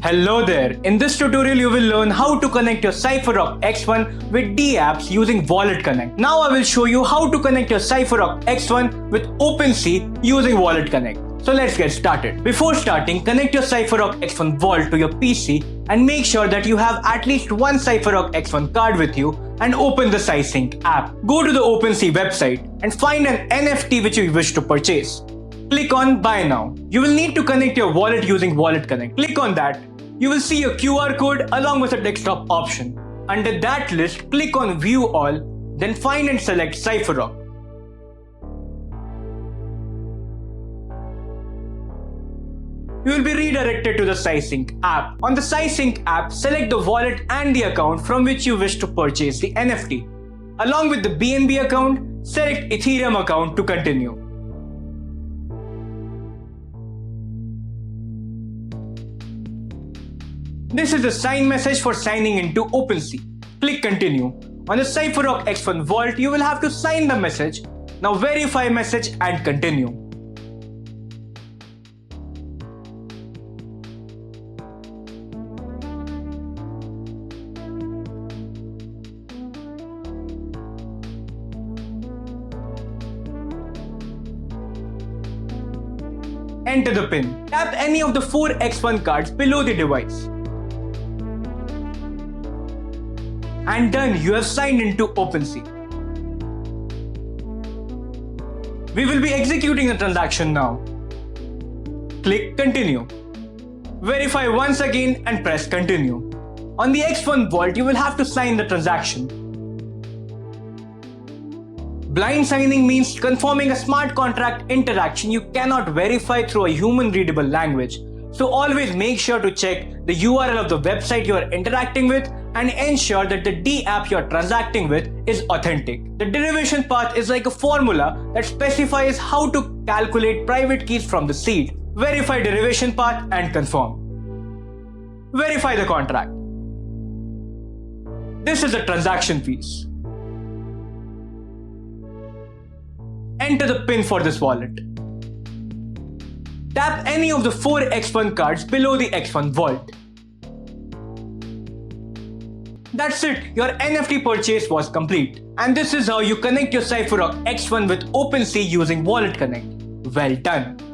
Hello there! In this tutorial you will learn how to connect your Cypherock X1 with dApps using WalletConnect. Now I will show you how to connect your Cypherock X1 with OpenSea using WalletConnect. So let's get started. Before starting, connect your Cypherock X1 Vault to your PC and make sure that you have at least one Cypherock X1 card with you and open the SciSync app. Go to the OpenSea website and find an NFT which you wish to purchase. Click on Buy Now. You will need to connect your wallet using WalletConnect. Click on that. You will see a QR code along with a desktop option. Under that list, click on View All, then find and select Cypherock. You will be redirected to the SciSync app. On the SciSync app, select the wallet and the account from which you wish to purchase the NFT. Along with the BNB account, select Ethereum account to continue. This is the sign message for signing into OpenSea. Click Continue. On the Cypherock X1 Vault, you will have to sign the message. Now verify message and continue. Enter the PIN. Tap any of the 4 X1 cards below the device. And done, you have signed into OpenSea. We will be executing the transaction now. Click Continue. Verify once again and press Continue. On the X1 Vault, you will have to sign the transaction. Blind signing means confirming a smart contract interaction you cannot verify through a human readable language. So always make sure to check the URL of the website you are interacting with and ensure that the dApp you are transacting with is authentic. The derivation path is like a formula that specifies how to calculate private keys from the seed. Verify derivation path and confirm. Verify the contract. This is the transaction fees. Enter the PIN for this wallet. Tap any of the 4 X1 cards below the X1 Vault. That's it, your NFT purchase was complete. And this is how you connect your Cypherock X1 with OpenSea using WalletConnect. Well done!